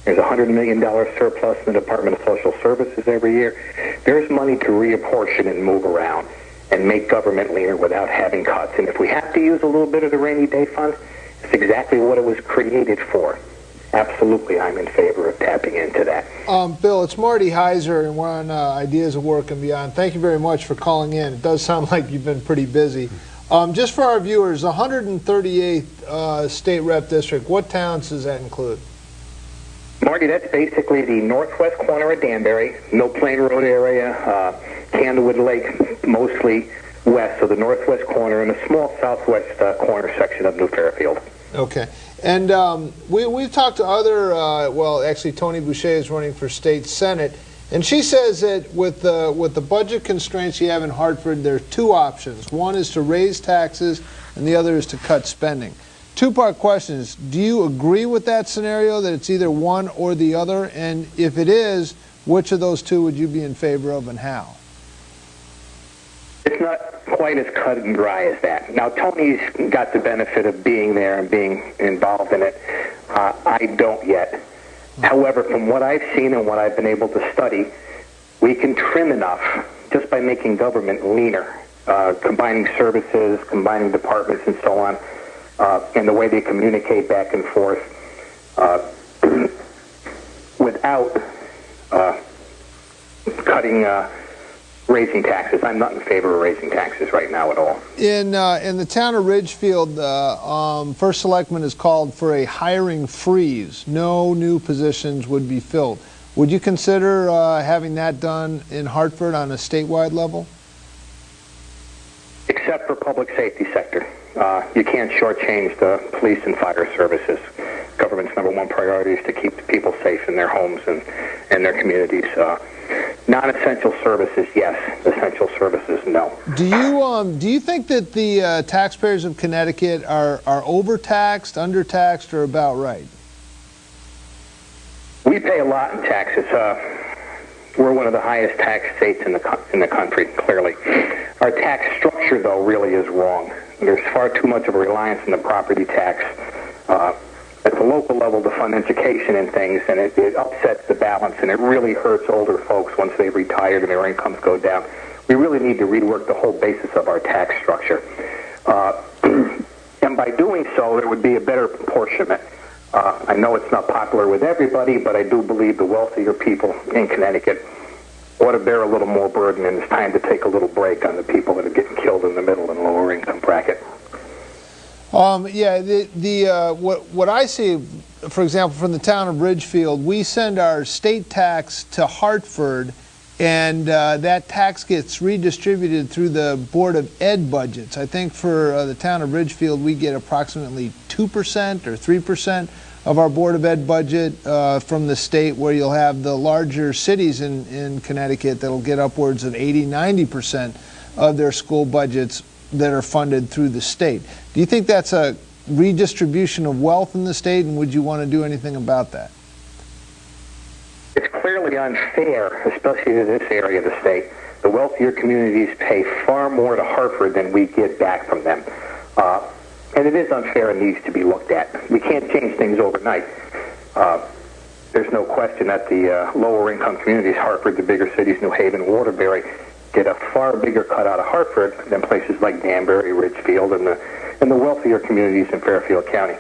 There's a $100 million surplus in the Department of Social Services every year. There's money to reapportion and move around and make government leaner without having cuts. And if we have to use a little bit of the rainy day fund, it's exactly what it was created for. Absolutely, I'm in favor of tapping into that. Bill, it's Marty Heiser, and we're on Ideas of Work and Beyond. Thank you very much for calling in. It does sound like you've been pretty busy. Just for our viewers, the 138th State Rep District, what towns does that include? Marty, that's basically the northwest corner of Danbury, Mill Plain Road area, Candlewood Lake, mostly west, so the northwest corner, and a small southwest corner section of New Fairfield. Okay. And we've talked to other, actually Tony Boucher is running for state senate, and she says that with the budget constraints you have in Hartford, there are two options. One is to raise taxes, and the other is to cut spending. Two-part question is, do you agree with that scenario, that it's either one or the other? And if it is, which of those two would you be in favor of, and how? It's not quite as cut and dry as that. Now, Tony's got the benefit of being there and being involved in it. I don't yet. However, from what I've seen and what I've been able to study, we can trim enough just by making government leaner, combining services, combining departments, and so on, and the way they communicate back and forth without raising taxes. I'm not in favor of raising taxes right now at all. In the town of Ridgefield, First Selectman has called for a hiring freeze. No new positions would be filled. Would you consider having that done in Hartford on a statewide level? Except for public safety sector. You can't shortchange the police and fire services. government's number one priority is to keep the people safe in their homes and their communities. Non-essential services, yes. Essential services, no. Do you think that the taxpayers of Connecticut are overtaxed, undertaxed, or about right? We pay a lot in taxes. We're one of the highest tax states in the country, clearly. Our tax structure, though, really is wrong. There's far too much of a reliance on the property tax at the local level to fund education and things, and it upsets the balance, and it really hurts older folks once they've retired and their incomes go down. We really need to rework the whole basis of our tax structure. And by doing so, there would be a better apportionment. I know it's not popular with everybody, but I do believe the wealthier people in Connecticut ought to bear a little more burden, and it's time to take a little break on the people that are getting killed in the middle and lower income bracket. Yeah, what I see, for example, from the town of Ridgefield, we send our state tax to Hartford, and that tax gets redistributed through the Board of Ed budgets. I think for the town of Ridgefield, we get approximately 2% or 3% of our Board of Ed budget from the state, where you'll have the larger cities in Connecticut that'll get upwards of 80–90% of their school budgets that are funded through the state. Do you think that's a redistribution of wealth in the state, and would you want to do anything about that? It's clearly unfair, especially in this area of the state. The wealthier communities pay far more to Hartford than we get back from them. And it is unfair and needs to be looked at. We can't change things overnight. There's no question that the lower income communities, Hartford, the bigger cities, New Haven, Waterbury, get a far bigger cut out of Hartford than places like Danbury, Ridgefield, and the wealthier communities in Fairfield County.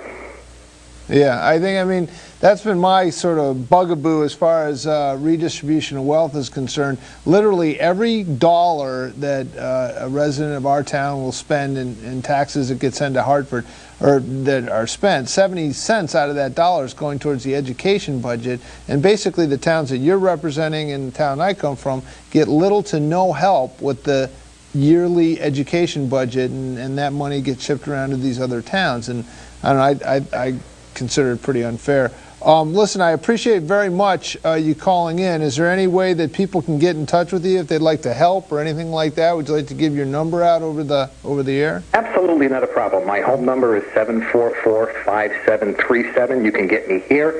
Yeah, I mean, that's been my sort of bugaboo as far as redistribution of wealth is concerned. Literally every dollar that a resident of our town will spend in taxes that get sent to Hartford, or that are spent, 70 cents out of that dollar is going towards the education budget. And basically the towns that you're representing and the town I come from get little to no help with the yearly education budget, and that money gets shipped around to these other towns. And I don't know, I consider it pretty unfair. Listen, I appreciate very much you calling in. Is there any way that people can get in touch with you if they'd like to help or anything like that? Would you like to give your number out over the air? Absolutely not a problem. My home number is 744-5737. You can get me here.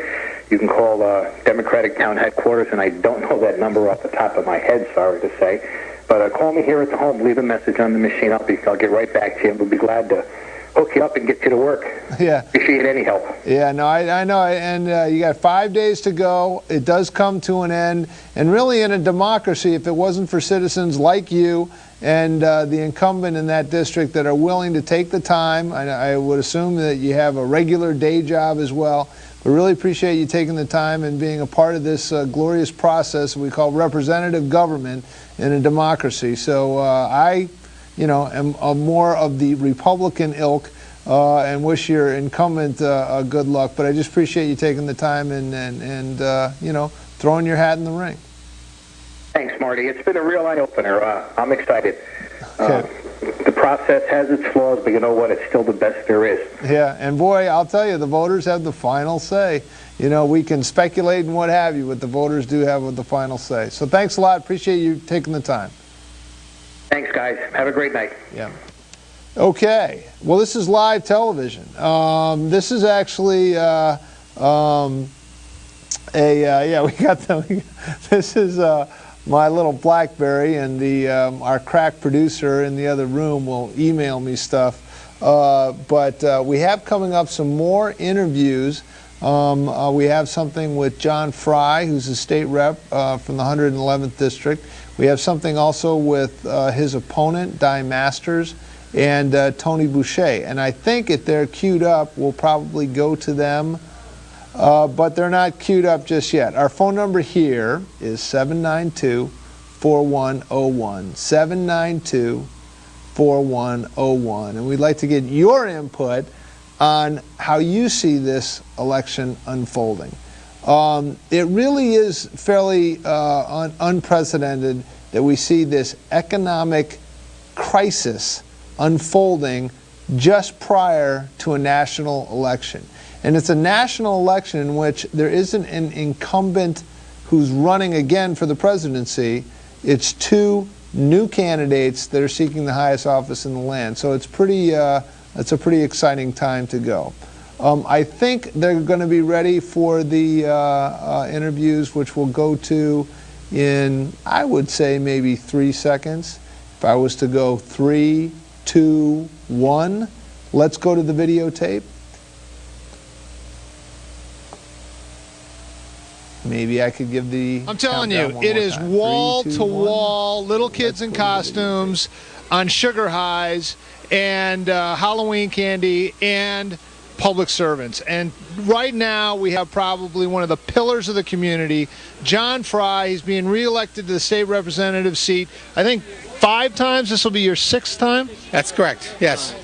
You can call Democratic Town Headquarters, and I don't know that number off the top of my head, sorry to say. But call me here at the home. Leave a message on the machine. I'll get right back to you. We'll be glad to hook you up and get you to work. Yeah. Appreciate any help. Yeah, no, I know. And you got 5 days to go. It does come to an end. And really, in a democracy, if it wasn't for citizens like you and the incumbent in that district that are willing to take the time, I would assume that you have a regular day job as well. We really appreciate you taking the time and being a part of this glorious process we call representative government in a democracy. So I am more of the Republican ilk and wish your incumbent good luck. But I just appreciate you taking the time and throwing your hat in the ring. Thanks, Marty. It's been a real eye-opener. I'm excited. Okay. The process has its flaws, but you know what? It's still the best there is. Yeah, and boy, I'll tell you, the voters have the final say. You know, we can speculate and what have you, but the voters do have the final say. So thanks a lot. Appreciate you taking the time. Thanks, guys. Have a great night. Yeah. Okay. Well, this is live television. This is actually we got them. This is my little BlackBerry, and our crack producer in the other room will email me stuff. But we have coming up some more interviews. We have something with John Fry, who's a state rep from the 111th District. We have something also with his opponent, Di Masters, and Tony Boucher. And I think if they're queued up, we'll probably go to them. But they're not queued up just yet. Our phone number here is 792-4101. 792-4101. And we'd like to get your input on how you see this election unfolding. It really is fairly unprecedented that we see this economic crisis unfolding just prior to a national election. And it's a national election in which there isn't an incumbent who's running again for the presidency. It's two new candidates that are seeking the highest office in the land. So it's it's a pretty exciting time to go. I think they're going to be ready for the interviews, which we'll go to in, I would say, maybe 3 seconds. If I was to go 3, 2, 1, let's go to the videotape. Maybe I could give the I'm telling you, countdown one it more is time. wall 3, 2, to 1. wall, little kids in costumes on sugar highs and Halloween candy and public servants. And right now we have probably one of the pillars of the community, John Fry. He's being reelected to the state representative seat, I think 5 times. This will be your 6th time? That's correct. Yes.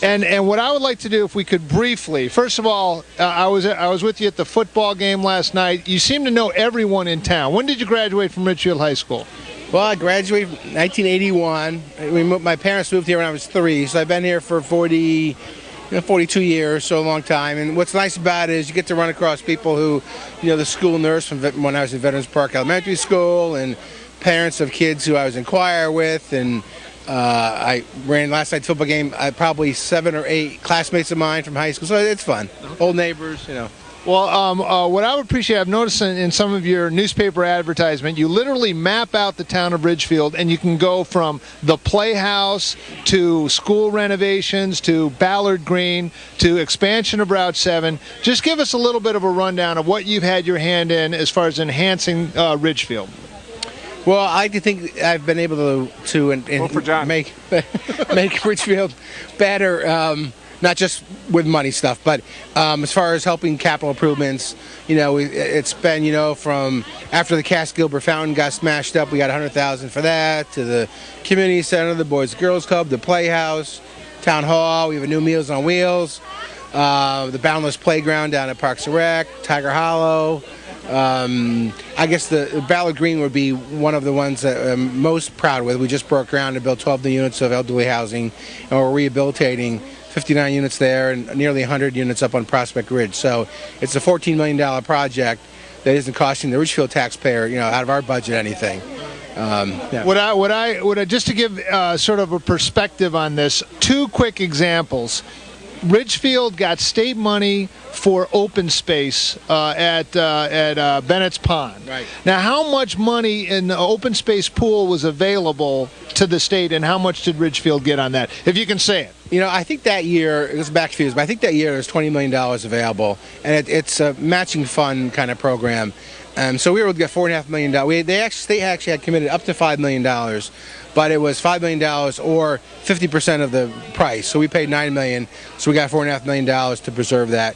And what I would like to do, if we could briefly, first of all, I was with you at the football game last night. You seem to know everyone in town. When did you graduate from Ridgefield High School? Well, I graduated in 1981. My parents moved here when I was 3, so I've been here for 42 years, so a long time. And what's nice about it is you get to run across people who, the school nurse from when I was at Veterans Park Elementary School, and parents of kids who I was in choir with, and I ran last night's football game. Probably 7 or 8 classmates of mine from high school, so it's fun. Old neighbors, Well, what I would appreciate, I've noticed in some of your newspaper advertisement, you literally map out the town of Ridgefield, and you can go from the Playhouse to school renovations to Ballard Green to expansion of Route 7. Just give us a little bit of a rundown of what you've had your hand in as far as enhancing Ridgefield. Well, I like to think I've been able to make Ridgefield better. Not just with money stuff, but as far as helping capital improvements, it's been, from after the Cass Gilbert Fountain got smashed up, we got $100,000 for that, to the community center, the Boys and Girls Club, the Playhouse, Town Hall. We have a new Meals on Wheels, the Boundless Playground down at Parks and Rec, Tiger Hollow. I guess the Ballard Green would be one of the ones that I'm most proud with. We just broke ground to build 12 new units of elderly housing, and we're rehabilitating 59 units there and nearly 100 units up on Prospect Ridge. So it's a $14 million project that isn't costing the Ridgefield taxpayer, out of our budget, anything. Yeah. Just to give sort of a perspective on this, 2 quick examples. Ridgefield got state money for open space at Bennett's Pond. Right. Now, how much money in the open space pool was available to the state, and how much did Ridgefield get on that, if you can say it? I think that year, it was back fused, but I think that year there's $20 million available, and it's a matching fund kind of program. So we were able to get $4.5 million. The state actually had committed up to $5 million, but it was $5 million or 50% of the price. So we paid $9 million, so we got $4.5 million to preserve that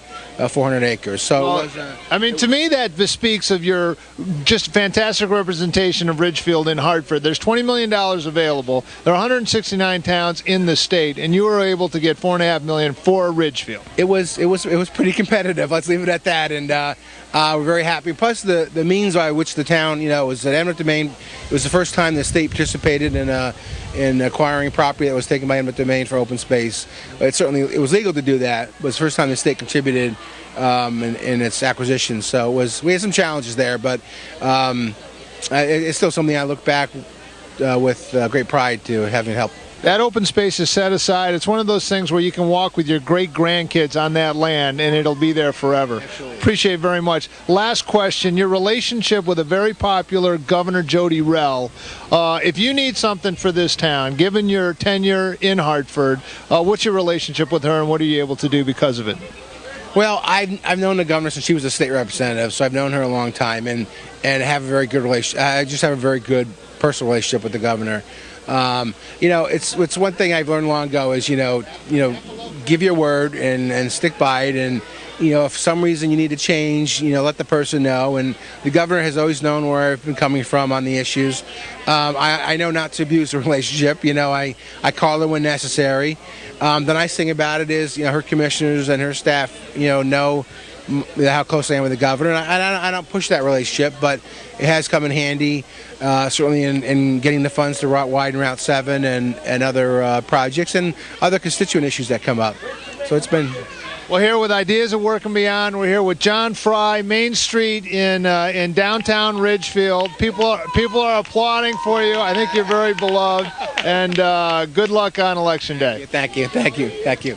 400 acres. So to me that bespeaks of your just fantastic representation of Ridgefield in Hartford. There's $20 million available. There are 169 towns in the state, and you were able to get $4.5 million for Ridgefield. It was pretty competitive. Let's leave it at that, and we're very happy. Plus the means by which the town, was at eminent domain. It was the first time the state participated in acquiring property that was taken by eminent domain for open space. It was legal to do that. It was the first time the state contributed in its acquisition. So we had some challenges there, but it's still something I look back with great pride to having helped. That open space is set aside. It's one of those things where you can walk with your great-grandkids on that land, and it'll be there forever. Absolutely. Appreciate it very much. Last question, your relationship with a very popular Governor Jody Rell. If you need something for this town, given your tenure in Hartford, what's your relationship with her, and what are you able to do because of it? Well, I've known the governor since she was a state representative, so I've known her a long time, and have a very good relationship. I just have a very good personal relationship with the governor. It's one thing I've learned long ago is, give your word and stick by it. And, if for some reason you need to change, let the person know. And the governor has always known where I've been coming from on the issues. I know not to abuse the relationship. I call her when necessary. The nice thing about it is, her commissioners and her staff, know how close I am with the governor. And I don't push that relationship, but it has come in handy, certainly in getting the funds to widen Route 7 and other projects and other constituent issues that come up. So it's been. Well, here with Ideas at Work and Beyond, we're here with John Fry, Main Street in downtown Ridgefield. People are applauding for you. I think you're very beloved, and good luck on Election Day. Thank you.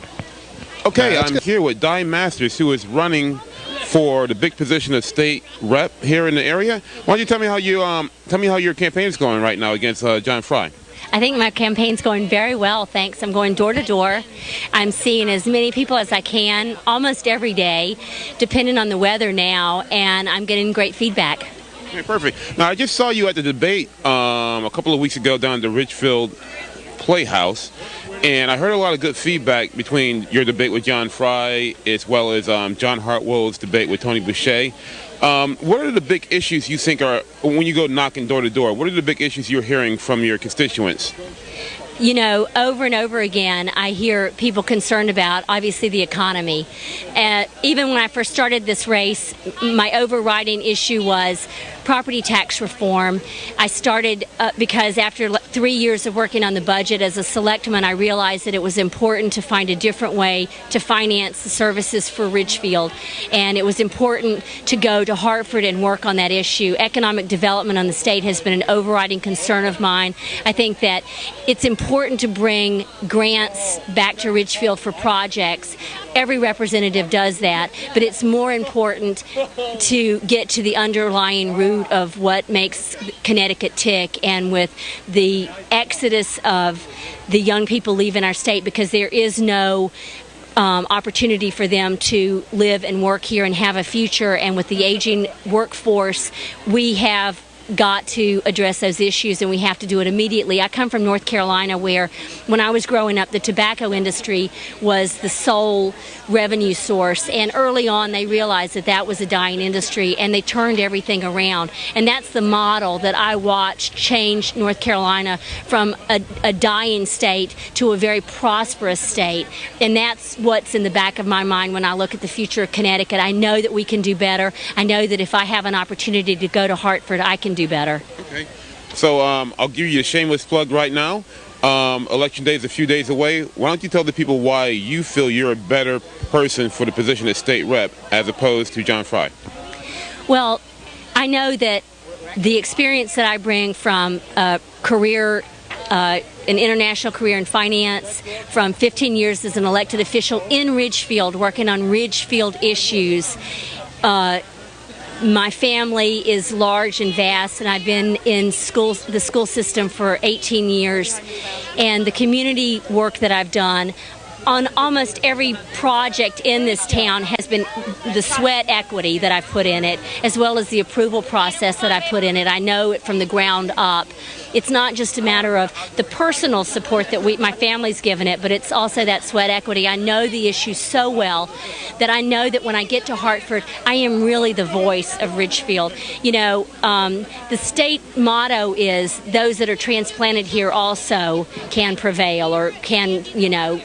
Okay, I'm here with Di Masters, who is running for the big position of state rep here in the area. Why don't you tell me how your campaign is going right now against John Fry? I think my campaign's going very well, thanks. I'm going door to door. I'm seeing as many people as I can almost every day, depending on the weather now, and I'm getting great feedback. Okay, perfect. Now, I just saw you at the debate a couple of weeks ago down at the Ridgefield Playhouse, and I heard a lot of good feedback between your debate with John Fry as well as John Hartwell's debate with Tony Boucher. What are the big issues you think are, when you go knocking door to door, what are the big issues you're hearing from your constituents? You know, over and over again, I hear people concerned about, obviously, the economy. Even when I first started this race, my overriding issue was property tax reform. I started because after 3 years of working on the budget as a selectman, I realized that it was important to find a different way to finance the services for Ridgefield. And it was important to go to Hartford and work on that issue. Economic development on the state has been an overriding concern of mine. I think that it's important to bring grants back to Ridgefield for projects. Every representative does that, but it's more important to get to the underlying root of what makes Connecticut tick, and with the exodus of the young people leaving our state because there is no opportunity for them to live and work here and have a future, and with the aging workforce, we have got to address those issues, and we have to do it immediately. I come from North Carolina, where when I was growing up, the tobacco industry was the sole revenue source, and early on they realized that that was a dying industry, and they turned everything around. And that's the model that I watched change North Carolina from a dying state to a very prosperous state. And that's what's in the back of my mind when I look at the future of Connecticut. I know that we can do better. I know that if I have an opportunity to go to Hartford, I can do better. Okay. So I'll give you a shameless plug right now. Election day is a few days away. Why don't you tell the people why you feel you're a better person for the position of state rep as opposed to John Fry? Well, I know that the experience that I bring from a career, an international career in finance, from 15 years as an elected official in Ridgefield, working on Ridgefield issues, my family is large and vast, and I've been in the school system for 18 years. And the community work that I've done on almost every project in this town has been the sweat equity that I've put in it, as well as the approval process that I put in it. I know it from the ground up. It's not just a matter of the personal support that my family's given it, but it's also that sweat equity. I know the issue so well that I know that when I get to Hartford, I am really the voice of Ridgefield. You know, the state motto is those that are transplanted here also can prevail, or can, you know,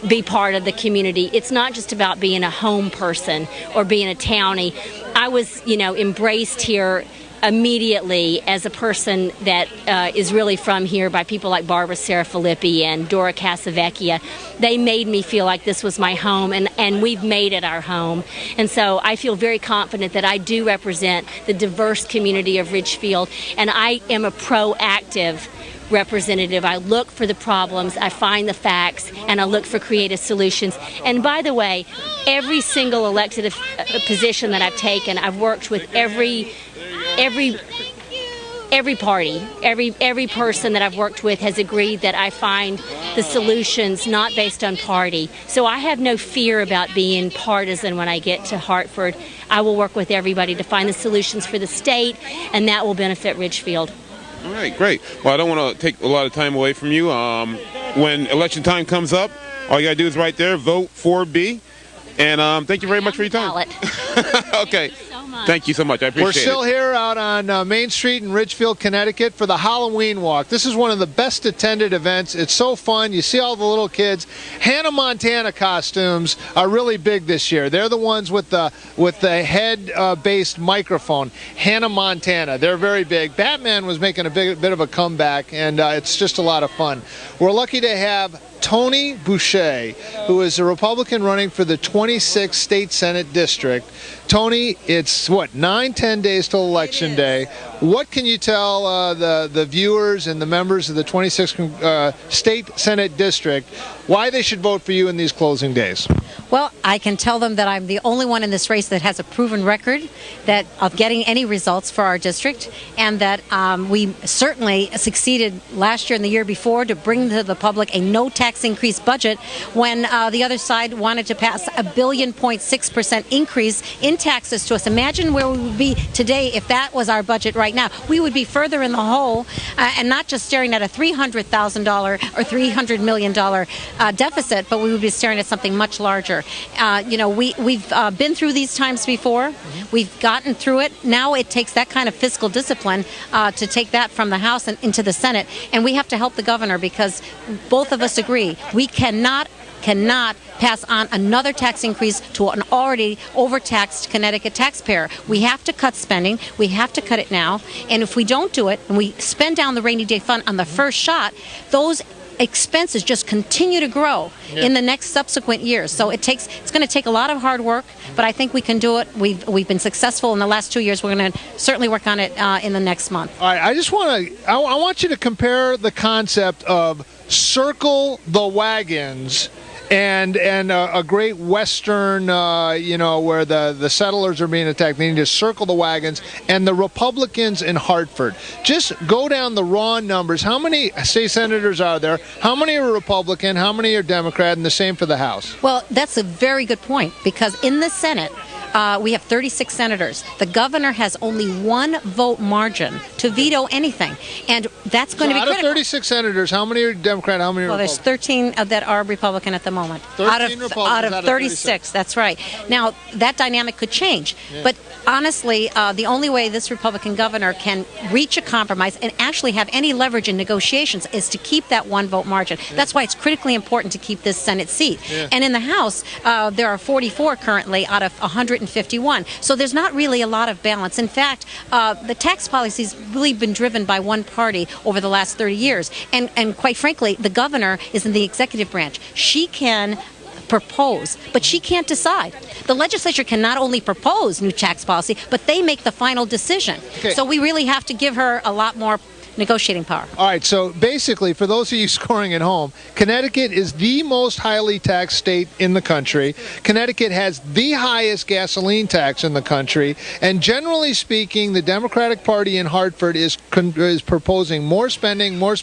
be part of the community. It's not just about being a home person or being a townie. I was, you know, embraced here immediately as a person that is really from here by people like Barbara Sarah Filippi and Dora Casavecchia. They made me feel like this was my home, and we've made it our home. And so I feel very confident that I do represent the diverse community of Ridgefield, and I am a proactive representative. I look for the problems, I find the facts, and I look for creative solutions. And by the way, every single elected position that I've taken, I've worked with every party, every person that I've worked with has agreed that I find the solutions not based on party. So I have no fear about being partisan when I get to Hartford. I will work with everybody to find the solutions for the state, and that will benefit Ridgefield. All right, great. Well, I don't want to take a lot of time away from you. When election time comes up, all you got to do is right there, vote 4B. And thank you very much for your time. Okay. Thank you so much. I appreciate it. We're still here out on Main Street in Ridgefield, Connecticut for the Halloween Walk. This is one of the best attended events. It's so fun. You see all the little kids. Hannah Montana costumes are really big this year. They're the ones with the head-based microphone. Hannah Montana. They're very big. Batman was making a bit of a comeback, and it's just a lot of fun. We're lucky to have Tony Boucher, who is a Republican running for the 26th State Senate District. Tony, it's, 9-10 days till Election Day. What can you tell the viewers and the members of the 26th State Senate District why they should vote for you in these closing days? Well, I can tell them that I'm the only one in this race that has a proven record of getting any results for our district, and that we certainly succeeded last year and the year before to bring to the public a no tax increase budget when the other side wanted to pass a $1.6 increase in taxes to us. Imagine where we would be today if that was our budget right now. We would be further in the hole and not just staring at a $300,000 or $300 million deficit, but we would be staring at something much larger. We've been through these times before. We've gotten through it. Now it takes that kind of fiscal discipline to take that from the House and into the Senate, and we have to help the governor because both of us agree we cannot pass on another tax increase to an already overtaxed Connecticut taxpayer. We have to cut spending. We have to cut it now. And if we don't do it and we spend down the rainy day fund on the first shot, those expenses just continue to grow in the next subsequent years. So it's going to take a lot of hard work, but I think we can do it. We've been successful in the last 2 years. We're going to certainly work on it in the next month. All right, I want you to compare the concept of circle the wagons and a great Western, where the settlers are being attacked. They need to circle the wagons. And the Republicans in Hartford. Just go down the raw numbers. How many state senators are there? How many are Republican? How many are Democrat? And the same for the House. Well, that's a very good point, because in the Senate, we have 36 senators. The governor has only 1 vote margin to veto anything, and that's going to be critical. Out of 36 senators, how many are Democrat? How many are Republican? There's 13 that are Republican at the moment. 13 out of 36. That's right. Now that dynamic could change, but honestly, the only way this Republican governor can reach a compromise and actually have any leverage in negotiations is to keep that 1 vote margin. That's why it's critically important to keep this Senate seat. And in the House, there are 44 currently out of 151. So there's not really a lot of balance. In fact, the tax policy's really been driven by one party over the last 30 years. And quite frankly, the governor is in the executive branch. She can propose, but she can't decide. The legislature can not only propose new tax policy, but they make the final decision. Okay. So we really have to give her a lot more negotiating power. All right, so basically, for those of you scoring at home, Connecticut is the most highly taxed state in the country. Connecticut has the highest gasoline tax in the country, and generally speaking, the Democratic Party in Hartford is proposing more spending, more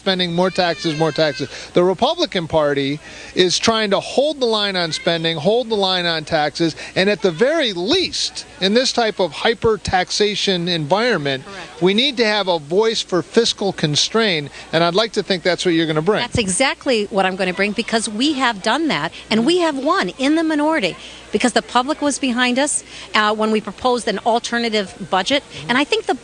taxes, more taxes. The Republican Party is trying to hold the line on spending, hold the line on taxes, and at the very least, in this type of hyper-taxation environment, we need to have a voice for fiscal constraint, and I'd like to think that's what you're going to bring. That's exactly what I'm going to bring, because we have done that, and we have won in the minority, because the public was behind us when we proposed an alternative budget, and I think the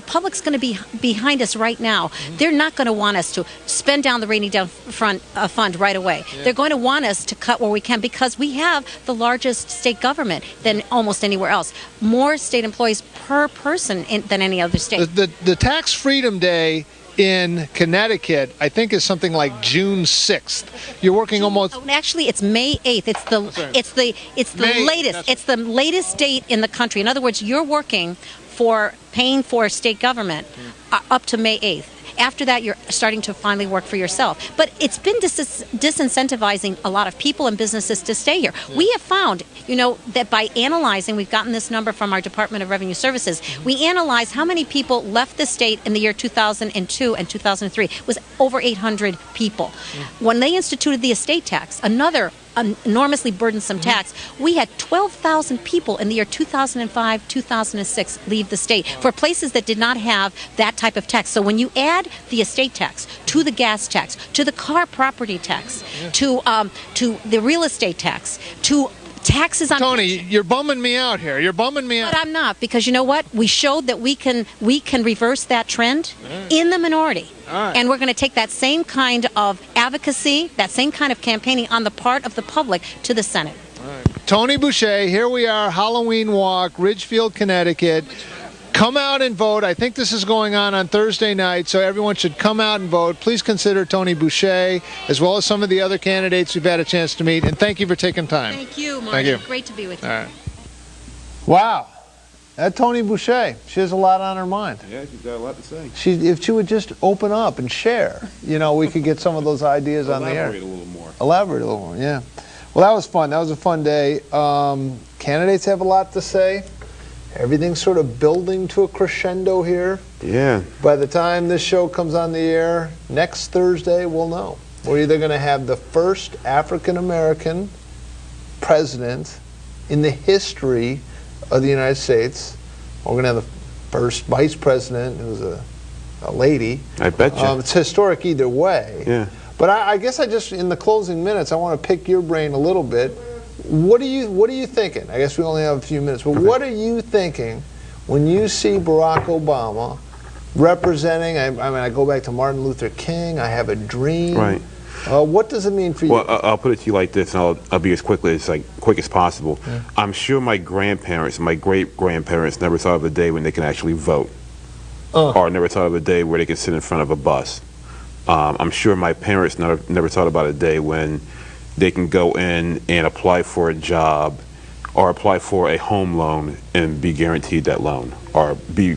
public's going to be behind us right now. They're not going to want us to spend down the rainy day fund right away. They're going to want us to cut where we can, because we have the largest state government than almost anywhere else. More state employees per person than any other state. The Tax Freedom Day in Connecticut, I think, is something like June 6th. You're working almost. Oh, actually, it's May 8th. It's the latest. It's the latest date in the country. In other words, you're working for paying for state government up to May 8th. After that, you're starting to finally work for yourself. But it's been disincentivizing a lot of people and businesses to stay here. We have found, that by analyzing, we've gotten this number from our Department of Revenue Services, we analyzed how many people left the state in the year 2002 and 2003. It was over 800 people. When they instituted the estate tax, another enormously burdensome tax, we had 12,000 people in the year 2005, 2006 leave the state for places that did not have that type of tax. So when you add the estate tax to the gas tax, to the car property tax, to the real estate tax, to taxes on Tony, you're bumming me out here. You're bumming me out. But I'm not, because you know what? We showed that we can reverse that trend in the minority. And we're going to take that same kind of advocacy, that same kind of campaigning on the part of the public to the Senate. Tony Boucher, here we are, Halloween walk, Ridgefield, Connecticut. Come out and vote. I think this is going on Thursday night, so everyone should come out and vote. Please consider Tony Boucher, as well as some of the other candidates we've had a chance to meet. And thank you for taking time. Thank you, Marty. Thank you. Great to be with you. All right. Wow. That Tony Boucher, she has a lot on her mind. Yeah, she's got a lot to say. If she would just open up and share, we could get some of those ideas on the air. Elaborate a little more. Elaborate a little more, yeah. Well, that was fun. That was a fun day. Candidates have a lot to say. Everything's sort of building to a crescendo here. Yeah. By the time this show comes on the air, next Thursday, we'll know. We're either going to have the first African-American president in the history of the United States. We're going to have the first vice president who's a lady. I bet you. It's historic either way. Yeah. But I guess in the closing minutes, I want to pick your brain a little bit. What are you thinking? I guess we only have a few minutes, but what are you thinking when you see Barack Obama representing? I go back to Martin Luther King. I have a dream. Right. What does it mean for you? Well, I'll put it to you like this, and I'll be as quick as possible. Yeah. I'm sure my grandparents, my great-grandparents, never thought of a day when they can actually vote, or never thought of a day where they can sit in front of a bus. I'm sure my parents never thought about a day when they can go in and apply for a job or apply for a home loan and be guaranteed that loan, or be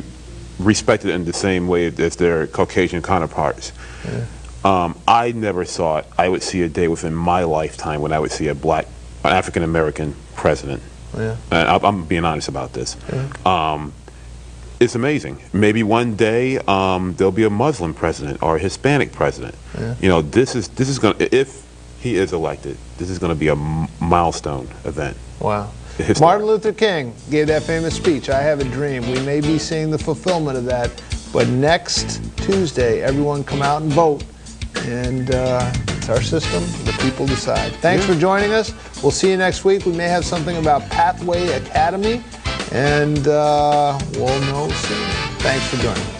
respected in the same way as their Caucasian counterparts. Yeah. I never thought I would see a day within my lifetime when I would see an African-American president. Yeah. And I'm being honest about this. Yeah. It's amazing. Maybe one day there'll be a Muslim president or a Hispanic president. Yeah. This is going to, if he is elected, this is going to be a milestone event. Wow. Martin Luther King gave that famous speech, I have a dream. We may be seeing the fulfillment of that, but next Tuesday, everyone come out and vote. And it's our system. The people decide. Thanks for joining us. We'll see you next week. We may have something about Pathway Academy, and we'll know soon. Thanks for joining us.